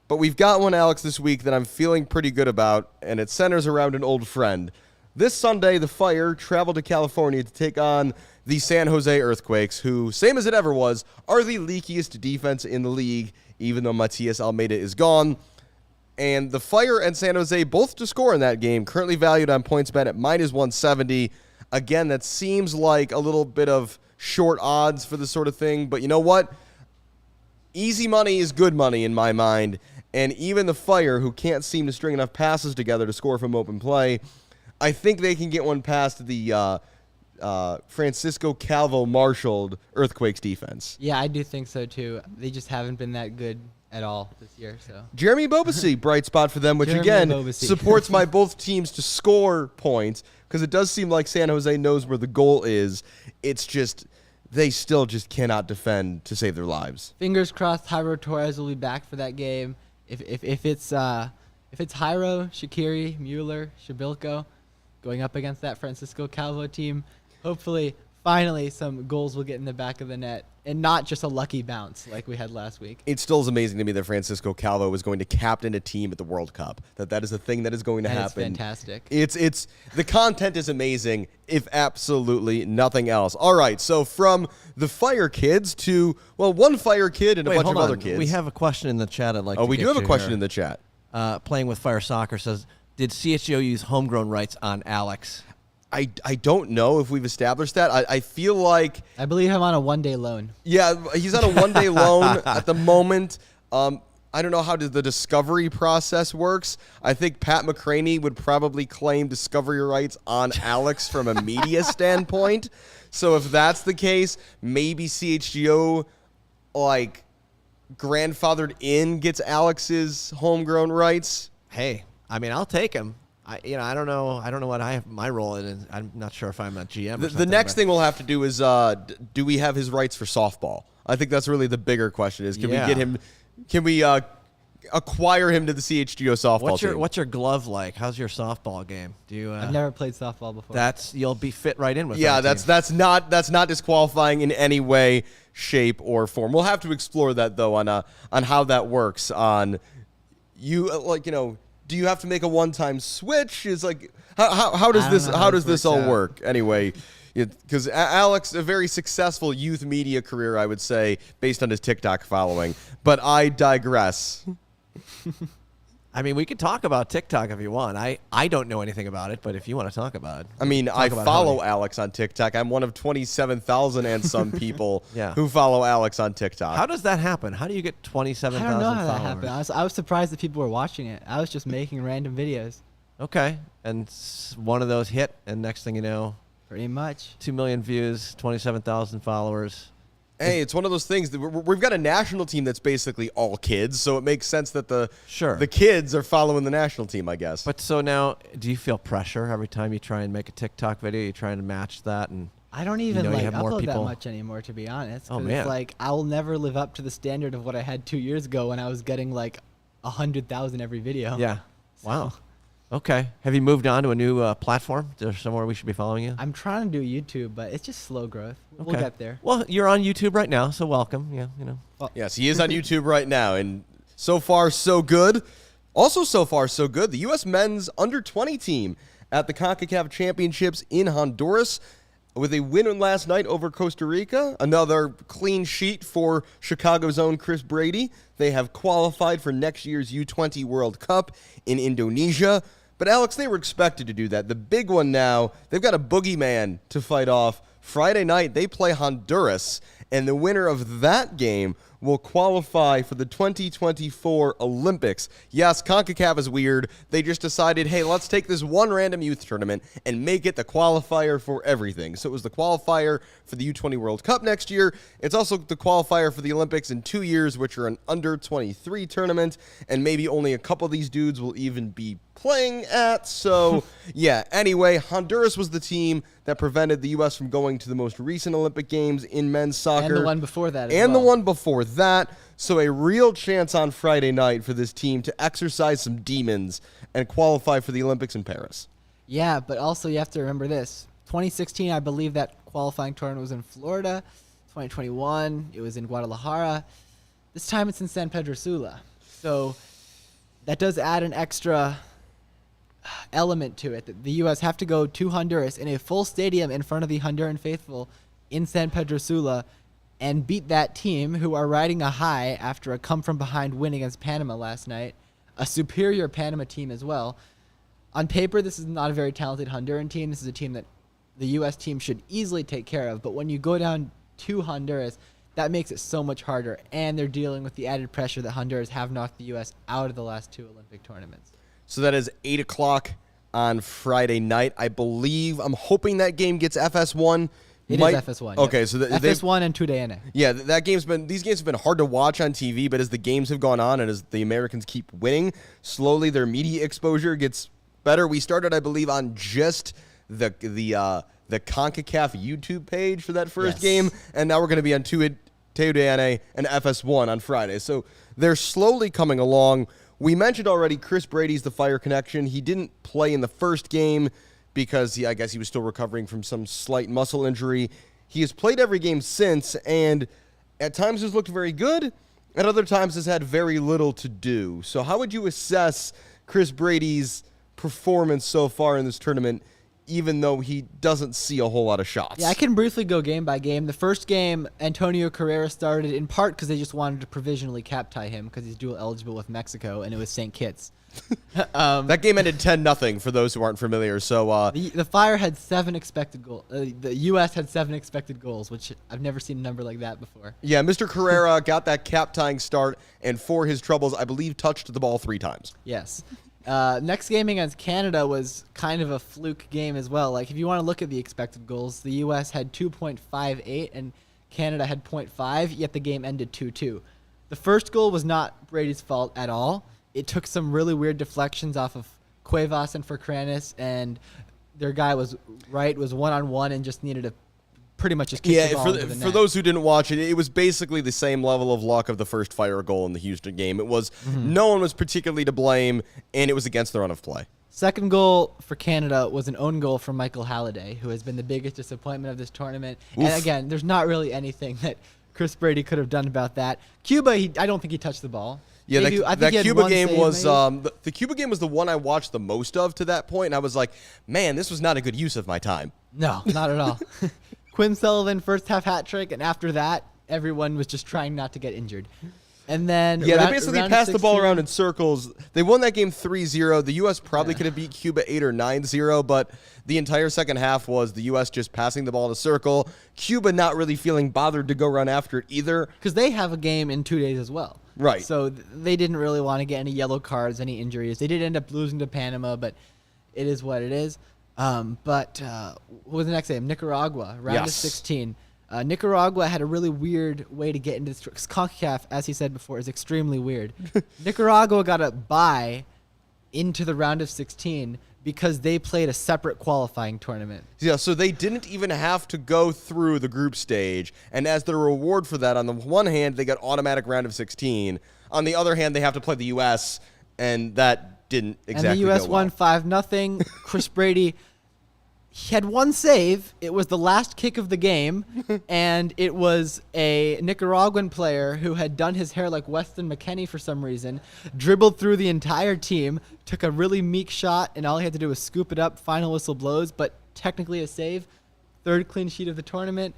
But we've got one, Alex, this week that I'm feeling pretty good about, and it centers around an old friend. This Sunday, the Fire traveled to California to take on the San Jose Earthquakes, who, same as it ever was, are the leakiest defense in the league, even though Matias Almeida is gone. And the Fire and San Jose both to score in that game, currently valued on PointsBet at -170. Again, that seems like a little bit of short odds for this sort of thing, but you know what? Easy money is good money in my mind. And even the Fire, who can't seem to string enough passes together to score from open play, I think they can get one past the Francisco Calvo-marshaled Earthquakes defense. Yeah, I do think so, too. They just haven't been that good at all this year. So Jeremy Bobasi, bright spot for them, which supports my both teams to score points, because it does seem like San Jose knows where the goal is. It's just they still just cannot defend to save their lives. Fingers crossed Jairo Torres will be back for that game. If it's Jairo, Shaqiri, Mueller, Shabilko going up against that Francisco Calvo team, hopefully finally some goals will get in the back of the net and not just a lucky bounce like we had last week. It still is amazing to me that Francisco Calvo is going to captain a team at the World Cup. That is a thing that is going to happen. It's fantastic. It's the content is amazing, if absolutely nothing else. All right, so from the Fire Kids to, well, one Fire Kid and a bunch of other kids. We have a question in the chat I'd like to we get do have a to question here. in the chat. Playing with Fire Soccer says, did CHGO use homegrown rights on Alex? I don't know if we've established that. I feel like, I believe I'm on a one-day loan. yeah, he's on a one-day loan at the moment. I don't know how the discovery process works. I think Pat McCraney would probably claim discovery rights on Alex from a media standpoint. So if that's the case, maybe CHGO, like, grandfathered in gets Alex's homegrown rights. Hey, I mean, I'll take him. I don't know what I have my role in. I'm not sure if I'm a GM. The next thing we'll have to do is, do we have his rights for softball? I think that's really the bigger question: is can we get him? Can we acquire him to the CHGO softball team? What's your glove like? How's your softball game? Do you? I've never played softball before. You'll be fit right in with. Yeah, that that's not disqualifying in any way, shape, or form. We'll have to explore that though on how that works. On you do you have to make a one-time switch? Is like how does this all work anyway? Because Alex, a very successful youth media career, I would say, based on his TikTok following. But I digress. I mean, we could talk about TikTok if you want. I don't know anything about it, but if you want to talk about it. I mean, I follow Alex on TikTok. I'm one of 27,000 and some people who follow Alex on TikTok. How does that happen? How do you get 27,000 I don't know how followers? that happened. I was surprised that people were watching it. I was just making random videos. Okay. And one of those hit, and next thing you know, Pretty much. 2 million views, 27,000 followers. Hey, it's one of those things that we've got a national team that's basically all kids, so it makes sense that the kids are following the national team, I guess. But so now, do you feel pressure every time you try and make a TikTok video? You're trying to match that, and I don't even upload that people? much anymore, to be honest. Oh man, it's like I'll never live up to the standard of what I had 2 years ago when I was getting like 100,000 every video. Yeah. Wow. Okay. Have you moved on to a new platform? Is there somewhere we should be following you? I'm trying to do YouTube, but it's just slow growth. Okay. We'll get there. Well, you're on YouTube right now, so welcome. Yeah, Well, yes, he is on YouTube right now, and so far, so good. Also, so far, so good. The U.S. men's under-20 team at the CONCACAF Championships in Honduras with a win last night over Costa Rica. Another clean sheet for Chicago's own Chris Brady. They have qualified for next year's U20 World Cup in Indonesia. But, Alex, they were expected to do that. The big one now, they've got a boogeyman to fight off. Friday night, they play Honduras, and the winner of that game will qualify for the 2024 Olympics. Yes, CONCACAF is weird. They just decided, hey, let's take this one random youth tournament and make it the qualifier for everything. So it was the qualifier for the U20 World Cup next year. It's also the qualifier for the Olympics in 2 years, which are an under-23 tournament, and maybe only a couple of these dudes will even be playing at. So, yeah, anyway, Honduras was the team that prevented the U.S. from going to the most recent Olympic Games in men's soccer. And the one before that And the one before that. So a real chance on Friday night for this team to exercise some demons and qualify for the Olympics in Paris. Yeah, but also you have to remember this. 2016, I believe that qualifying tournament was in Florida. 2021, it was in Guadalajara. This time it's in San Pedro Sula. So that does add an extra element to it, that the U.S. have to go to Honduras in a full stadium in front of the Honduran faithful in San Pedro Sula and beat that team, who are riding a high after a come-from-behind win against Panama last night, a superior Panama team as well. On paper, this is not a very talented Honduran team. This is a team that the U.S. team should easily take care of, but when you go down to Honduras, that makes it so much harder, and they're dealing with the added pressure that Honduras have knocked the U.S. out of the last two Olympic tournaments. So that is 8 o'clock on Friday night. I believe, I'm hoping that game gets FS1. It is FS1. Okay, yep. so FS1 and DYNAMO. Yeah, these games have been hard to watch on TV, but as the games have gone on and as the Americans keep winning, slowly their media exposure gets better. We started, I believe, on just the CONCACAF YouTube page for that first game, and now we're going to be on DYNAMO and FS1 on Friday. So they're slowly coming along. We mentioned already Chris Brady's the Fire connection. He didn't play in the first game because I guess he was still recovering from some slight muscle injury. He has played every game since, and at times has looked very good, at other times has had very little to do. So how would you assess Chris Brady's performance so far in this tournament, even though he doesn't see a whole lot of shots? Yeah, I can briefly go game by game. The first game, Antonio Carrera started in part because they just wanted to provisionally cap tie him because he's dual eligible with Mexico, and it was St. Kitts. That game ended 10-0 for those who aren't familiar. So The Fire had 7 expected goals. The U.S. had 7 expected goals, which I've never seen a number like that before. yeah, Mr. Carrera got that cap-tying start, and for his troubles, I believe touched the ball 3 times. Yes. Next game against Canada was kind of a fluke game as well. Like, if you want to look at the expected goals, the U.S. had 2.58 and Canada had 0.5, yet the game ended 2-2. The first goal was not Brady's fault at all. It took some really weird deflections off of Cuevas and Fercranis, and their guy was one-on-one and just needed to pretty much just kick the ball into the net. For those who didn't watch it, it was basically the same level of luck of the first Fire goal in the Houston game. It was no one was particularly to blame, and it was against the run of play. Second goal for Canada was an own goal from Michael Halliday, who has been the biggest disappointment of this tournament. Oof. And again, there's not really anything that Chris Brady could have done about that. Cuba, I don't think he touched the ball. Yeah, Maybe, I think he that had Cuba one game save, was maybe. the Cuba game was the one I watched the most of to that point, and I was like, man, this was not a good use of my time. No, not at all. Quinn Sullivan, first half hat trick, and after that, everyone was just trying not to get injured. And then Yeah, they basically passed the ball around in circles. They won that game 3-0. The U.S. probably could have beat Cuba 8 or 9-0, but the entire second half was the U.S. just passing the ball in a circle. Cuba not really feeling bothered to go run after it either. Because they have a game in 2 days as well. Right. So they didn't really want to get any yellow cards, any injuries. They did end up losing to Panama, but it is what it is. What was the next game? Nicaragua, round of Yes. 16. Nicaragua had a really weird way to get into this. CONCACAF, as he said before, is extremely weird. Nicaragua got a bye into the round of 16 because they played a separate qualifying tournament. Yeah, so they didn't even have to go through the group stage, and as their reward for that, on the one hand, they got automatic round of 16. On the other hand, they have to play the U.S., and that didn't exactly And the U.S. go won well. 5-0. Chris Brady, he had one save. It was the last kick of the game, and it was a Nicaraguan player who had done his hair like Weston McKennie for some reason, dribbled through the entire team, took a really meek shot, and all he had to do was scoop it up. Final whistle blows, but technically a save. Third clean sheet of the tournament,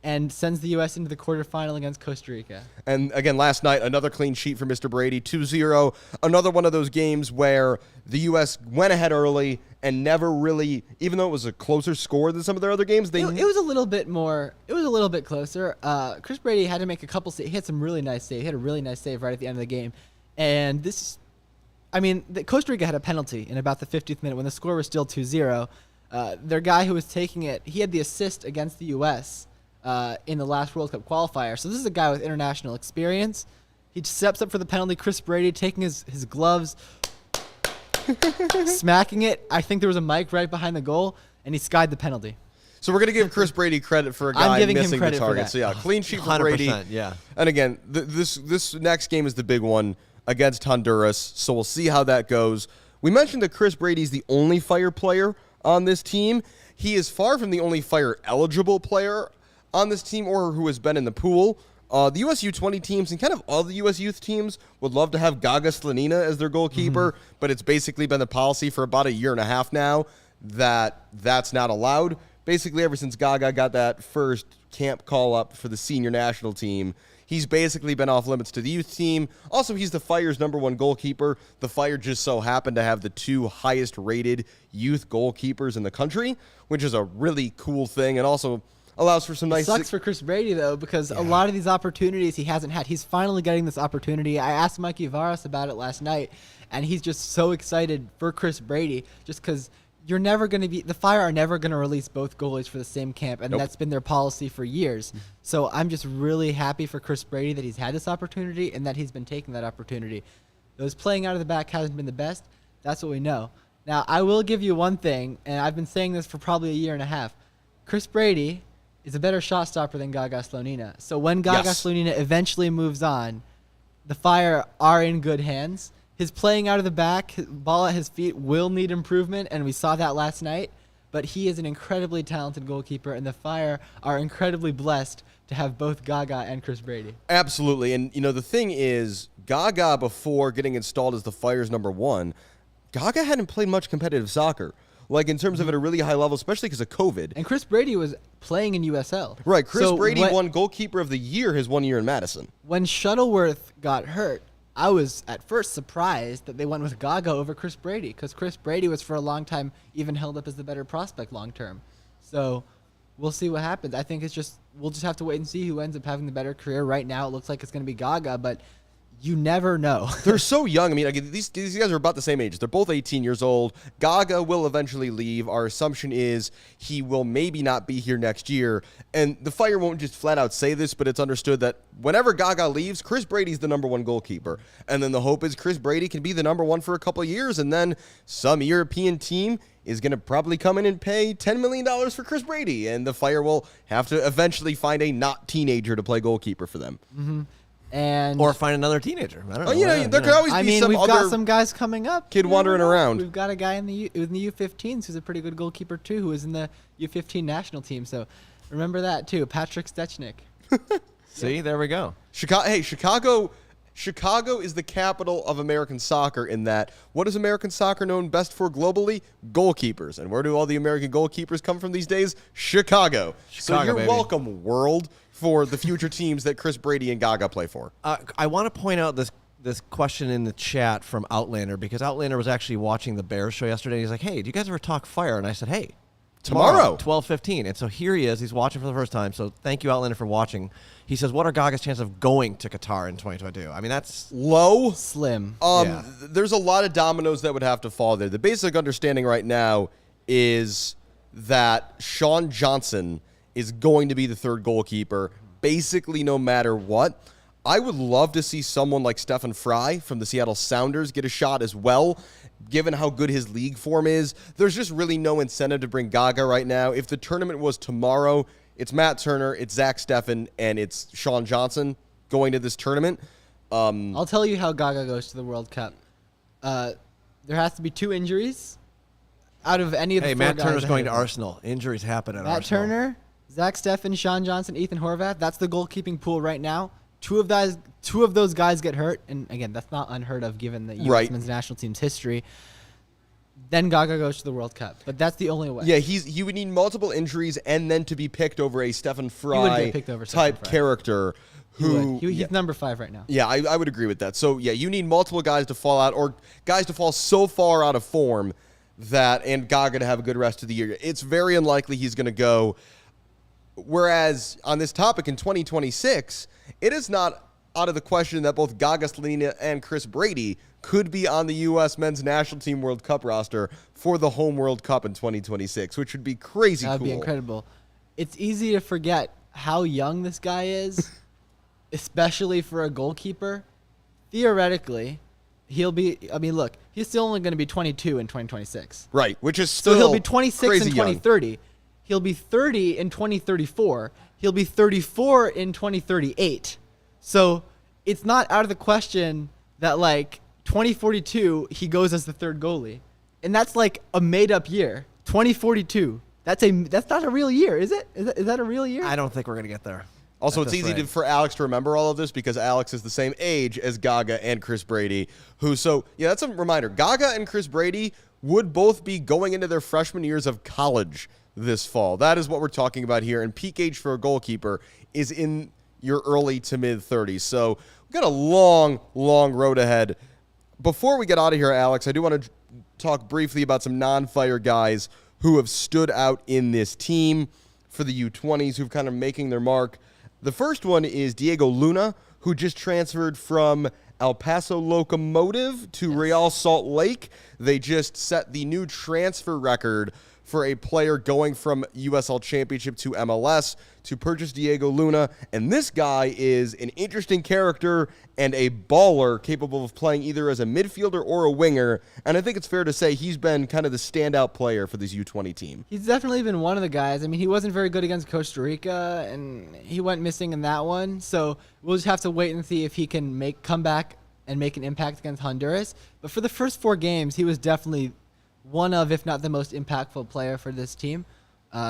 and sends the U.S. into the quarterfinal against Costa Rica. And again, last night, another clean sheet for Mr. Brady, 2-0. Another one of those games where the U.S. went ahead early and never really, even though it was a closer score than some of their other games, It was a little bit more. It was a little bit closer. Chris Brady had to make a couple saves. He had some really nice saves. He had a really nice save right at the end of the game. And Costa Rica had a penalty in about the 50th minute when the score was still 2-0. Their guy who was taking it, he had the assist against the U.S. In the last World Cup qualifier. So this is a guy with international experience. He steps up for the penalty. Chris Brady taking his gloves, smacking it. I think there was a mic right behind the goal, and he skied the penalty. So we're going to give Chris Brady credit for a guy giving him missing the credit for target. that. So yeah, clean sheet for 100%, Brady. yeah. And again, this next game is the big one against Honduras. So we'll see how that goes. We mentioned that Chris Brady's the only Fire player on this team. He is far from the only Fire eligible player on this team or who has been in the pool. The US U20 teams and kind of all the US youth teams would love to have Gaga Slonina as their goalkeeper, but it's basically been the policy for about a year and a half now that that's not allowed. Basically, ever since Gaga got that first camp call up for the senior national team, he's basically been off limits to the youth team. Also, he's the Fire's #1 goalkeeper. The Fire just so happened to have the 2 highest rated youth goalkeepers in the country, which is a really cool thing and also allows for some nice... Sucks for Chris Brady, though, because a lot of these opportunities he hasn't had. He's finally getting this opportunity. I asked Mikey Varas about it last night, and he's just so excited for Chris Brady just because you're never going to be... The Fire are never going to release both goalies for the same camp, and that's been their policy for years. So I'm just really happy for Chris Brady that he's had this opportunity and that he's been taking that opportunity. Those playing out of the back hasn't been the best. That's what we know. Now, I will give you one thing, and I've been saying this for probably a year and a half. Chris Brady is a better shot stopper than Gaga Slonina. So when Gaga Slonina eventually moves on, the Fire are in good hands. His playing out of the back, ball at his feet will need improvement, and we saw that last night. but he is an incredibly talented goalkeeper, and the Fire are incredibly blessed to have both Gaga and Chris Brady. Absolutely. And, the thing is, Gaga, before getting installed as the Fire's number one, Gaga hadn't played much competitive soccer. Like, in terms of at a really high level, especially because of COVID. And Chris Brady was playing in USL. Right. Chris Brady won Goalkeeper of the Year his 1 year in Madison. When Shuttleworth got hurt, I was at first surprised that they went with Gaga over Chris Brady, because Chris Brady was for a long time even held up as the better prospect long term. So we'll see what happens. I think we'll just have to wait and see who ends up having the better career. Right now, it looks like it's going to be Gaga, but you never know. They're so young. I mean, these guys are about the same age. They're both 18 years old. Gaga will eventually leave. Our assumption is he will maybe not be here next year. And the Fire won't just flat out say this, but it's understood that whenever Gaga leaves, Chris Brady's the number one goalkeeper. And then the hope is Chris Brady can be the number one for a couple of years, and then some European team is going to probably come in and pay $10 million for Chris Brady. And the Fire will have to eventually find a not teenager to play goalkeeper for them. Mm-hmm. Or find another teenager. I don't know. There could always be some we've other got some guys coming up. kid wandering around. We've got a guy in the U15s who's a pretty good goalkeeper too, who was in the U15 national team. So remember that too, Patrick Stechnik. See, there we go. Chicago is the capital of American soccer in that, what is American soccer known best for globally? Goalkeepers. And where do all the American goalkeepers come from these days? Chicago. So you're baby. welcome, world, for the future teams that Chris Brady and Gaga play for. I want to point out this question in the chat from Outlander, because Outlander was actually watching the Bears show yesterday. He's like, hey, do you guys ever talk Fire? And I said, hey, tomorrow 12:15. And so here he is. He's watching for the first time. So thank you, Outlander, for watching. He says, what are Gaga's chances of going to Qatar in 2022? I mean, that's low. Slim. Yeah. There's a lot of dominoes that would have to fall there. The basic understanding right now is that Sean Johnson is going to be the third goalkeeper, basically no matter what. I would love to see someone like Stephen Fry from the Seattle Sounders get a shot as well, given how good his league form is. There's just really no incentive to bring Gaga right now. If the tournament was tomorrow, it's Matt Turner, it's Zach Steffen, and it's Sean Johnson going to this tournament. I'll tell you how Gaga goes to the World Cup. There has to be 2 injuries out of any of the 4 Matt guys Turner's going to ahead of him. Arsenal. Injuries happen at Matt Arsenal. Turner, Zach Steffen, Sean Johnson, Ethan Horvath. That's the goalkeeping pool right now. 2 of those guys get hurt, and again, that's not unheard of given the U.S. men's national team's history. Then Gaga goes to the World Cup, but that's the only way. Yeah, he would need multiple injuries and then to be picked over a Stephen Fry type character. He's number 5 right now. Yeah, I would agree with that. So, yeah, you need multiple guys to fall out, or guys to fall so far out of form and Gaga to have a good rest of the year. It's very unlikely he's going to go. Whereas on this topic in 2026, it is not out of the question that both Gaga Slonina and Chris Brady could be on the U.S. men's national team World Cup roster for the home World Cup in 2026, which would be crazy cool. That would be incredible. It's easy to forget how young this guy is, especially for a goalkeeper. Theoretically, he'll be, look, he's still only going to be 22 in 2026. Right, which is still So he'll be 26 in 2030. Young. He'll be 30 in 2034. He'll be 34 in 2038. So it's not out of the question that, 2042, he goes as the third goalie. And that's a made-up year. 2042. That's not a real year, is it? Is that a real year? I don't think we're going to get there. Also, it's easy for Alex to remember all of this because Alex is the same age as Gaga and Chris Brady, that's a reminder. Gaga and Chris Brady would both be going into their freshman years of college this fall. That is what we're talking about here. And peak age for a goalkeeper is in your early to mid-30s. So we've got a long, long road ahead. Before we get out of here, Alex, I do want to talk briefly about some non-Fire guys who have stood out in this team for the U20s, who've kind of making their mark. The first one is Diego Luna, who just transferred from El Paso Locomotive to Real Salt Lake. They just set the new transfer record for a player going from USL Championship to MLS to purchase Diego Luna. And this guy is an interesting character and a baller capable of playing either as a midfielder or a winger. And I think it's fair to say he's been kind of the standout player for this U20 team. He's definitely been one of the guys. He wasn't very good against Costa Rica, and he went missing in that one. So we'll just have to wait and see if he can come back and make an impact against Honduras. But for the first 4 games, he was definitely one of, if not the most impactful player for this team.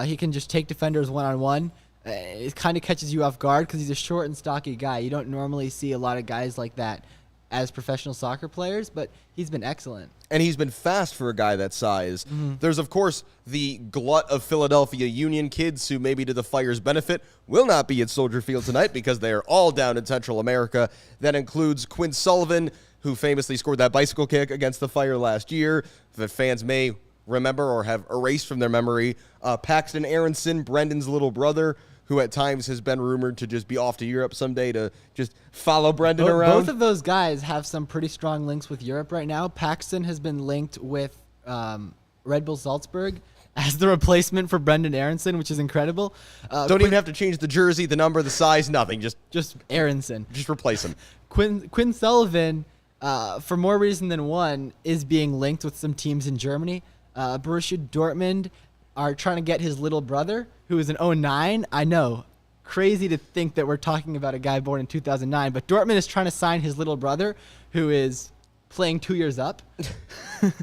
He can just take defenders one-on-one. It kind of catches you off guard because he's a short and stocky guy. You don't normally see a lot of guys like that as professional soccer players, but he's been excellent. And he's been fast for a guy that size. There's, of course, the glut of Philadelphia Union kids who, maybe to the Fire's benefit, will not be at Soldier Field tonight because they are all down in Central America. That includes Quinn Sullivan, who famously scored that bicycle kick against the Fire last year that fans may remember or have erased from their memory. Paxton Aronson, Brendan's little brother, who at times has been rumored to just be off to Europe someday to just follow Brendan around. Both of those guys have some pretty strong links with Europe right now. Paxton has been linked with Red Bull Salzburg as the replacement for Brendan Aronson, which is incredible. Don't even have to change the jersey, the number, the size, nothing. Just Aronson. Just replace him. Quinn Sullivan, for more reason than one, is being linked with some teams in Germany. Borussia Dortmund are trying to get his little brother, who is an 09. I know, crazy to think that we're talking about a guy born in 2009, but Dortmund is trying to sign his little brother, who is playing 2 years up.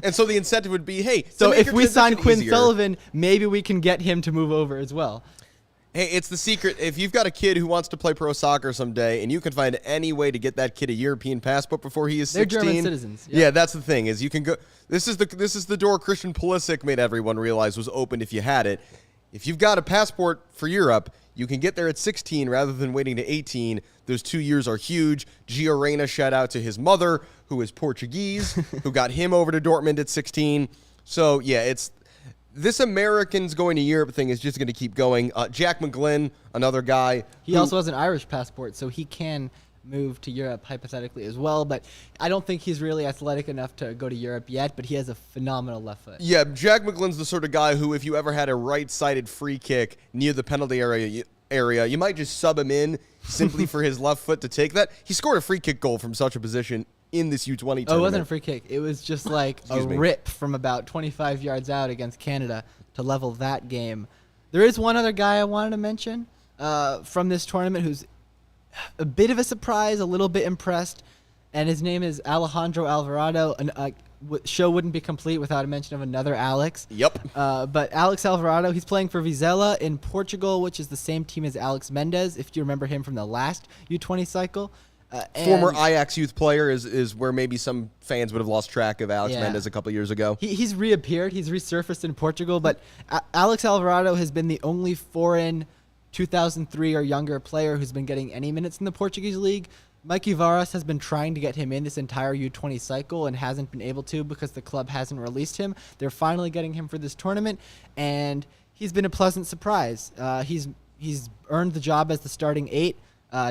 And so the incentive would be, hey, so if we sign Quinn easier, Sullivan, maybe we can get him to move over as well. hey, it's the secret. If you've got a kid who wants to play pro soccer someday, and you can find any way to get that kid a European passport before he is 16. They're German citizens. Yeah, that's the thing, is you can go. This is the door Christian Pulisic made everyone realize was open if you had it. If you've got a passport for Europe, you can get there at 16 rather than waiting to 18. Those 2 years are huge. Gio Reyna, shout out to his mother, who is Portuguese, who got him over to Dortmund at 16. So, yeah, it's this Americans going to Europe thing is just going to keep going. Jack McGlynn, another guy. He also has an Irish passport, so he can move to Europe hypothetically as well, but I don't think he's really athletic enough to go to Europe yet, but he has a phenomenal left foot. Yeah, Jack McGlynn's the sort of guy who, if you ever had a right-sided free kick near the penalty area, you might just sub him in simply for his left foot to take that. He scored a free kick goal from such a position in this U20 tournament. Oh, it wasn't a free kick. It was just like a rip from about 25 yards out against Canada to level that game. There is one other guy I wanted to mention from this tournament who's a bit of a surprise, a little bit impressed, and his name is Alejandro Alvarado. Show wouldn't be complete without a mention of another Alex. Yep. But Alex Alvarado, he's playing for Vizela in Portugal, which is the same team as Alex Mendez, if you remember him from the last U20 cycle. Former Ajax youth player is where maybe some fans would have lost track of Alex Mendez a couple years ago. He's reappeared. He's resurfaced in Portugal, but Alex Alvarado has been the only foreign 2003 or younger player who's been getting any minutes in the Portuguese league. Mikey Varas has been trying to get him in this entire U20 cycle and hasn't been able to because the club hasn't released him. They're finally getting him for this tournament, and he's been a pleasant surprise. He's earned the job as the starting 8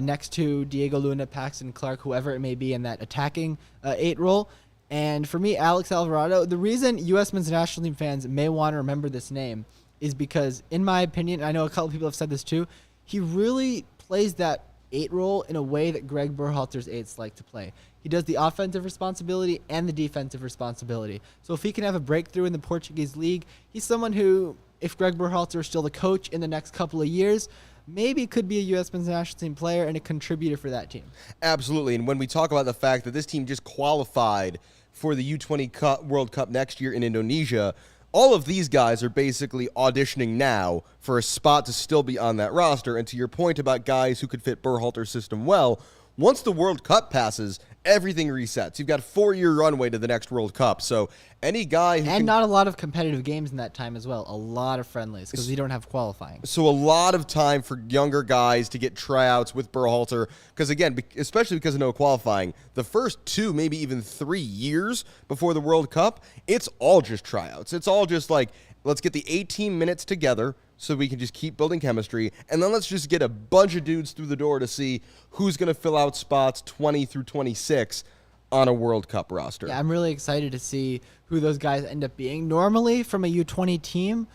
next to Diego Luna, Paxton Clark, whoever it may be in that attacking 8 role. And for me, Alex Alvarado, the reason U.S. men's national team fans may want to remember this name is because, in my opinion, I know a couple people have said this too, he really plays that 8 role in a way that Greg Berhalter's 8s like to play. He does the offensive responsibility and the defensive responsibility. So if he can have a breakthrough in the Portuguese league, he's someone who, if Greg Berhalter is still the coach in the next couple of years, maybe could be a U.S. men's national team player and a contributor for that team. Absolutely. And when we talk about the fact that this team just qualified for the U20 World Cup next year in Indonesia, all of these guys are basically auditioning now for a spot to still be on that roster. And to your point about guys who could fit Berhalter's system well, once the World Cup passes, everything resets. You've got a 4-year runway to the next World Cup. So any guy who not a lot of competitive games in that time as well. A lot of friendlies because we don't have qualifying. So a lot of time for younger guys to get tryouts with Berhalter. Because again, especially because of no qualifying, the first 2, maybe even 3 years before the World Cup, it's all just tryouts. It's all just like, let's get the 18 minutes together so we can just keep building chemistry, and then let's just get a bunch of dudes through the door to see who's going to fill out spots 20 through 26 on a World Cup roster. Yeah, I'm really excited to see who those guys end up being. Normally, from a U20 team,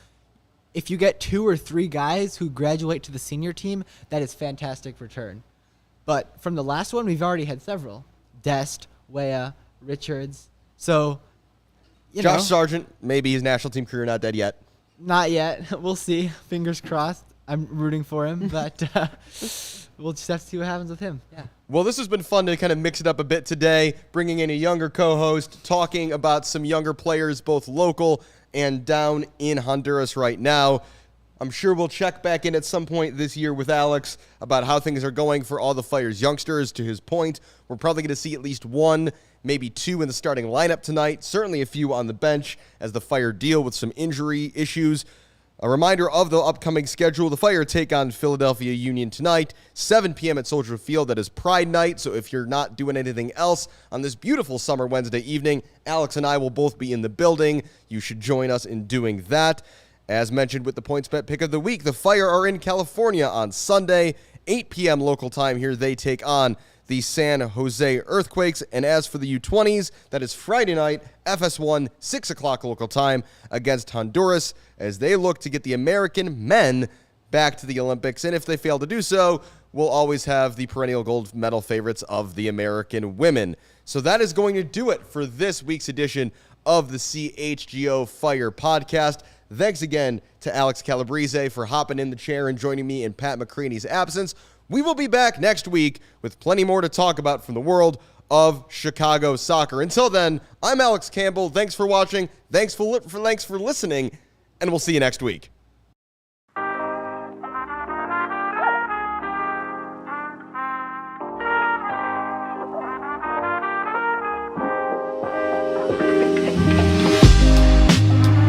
if you get 2 or 3 guys who graduate to the senior team, that is fantastic return. But from the last one, we've already had several. Dest, Weah, Richards. So, Josh Sargent, maybe his national team career not dead yet. Not yet. We'll see. Fingers crossed. I'm rooting for him, but we'll just have to see what happens with him. Yeah. Well, this has been fun to kind of mix it up a bit today, bringing in a younger co-host, talking about some younger players, both local and down in Honduras right now. I'm sure we'll check back in at some point this year with Alex about how things are going for all the Fire's youngsters. To his point, we're probably going to see at least one, maybe two in the starting lineup tonight, certainly a few on the bench as the Fire deal with some injury issues. A reminder of the upcoming schedule. The Fire take on Philadelphia Union tonight, 7 p.m. at Soldier Field. That is Pride Night, so if you're not doing anything else on this beautiful summer Wednesday evening, Alex and I will both be in the building. You should join us in doing that. As mentioned with the PointsBet pick of the week, the Fire are in California on Sunday, 8 p.m. local time here. They take on the San Jose Earthquakes. And as for the U20s, that is Friday night, FS1, 6 o'clock local time against Honduras as they look to get the American men back to the Olympics. And if they fail to do so, we'll always have the perennial gold medal favorites of the American women. So that is going to do it for this week's edition of the CHGO Fire Podcast. Thanks again to Alex Calabrese for hopping in the chair and joining me in Pat McCreaney's absence. We will be back next week with plenty more to talk about from the world of Chicago soccer. Until then, I'm Alex Campbell. Thanks for watching. Thanks for listening, and we'll see you next week.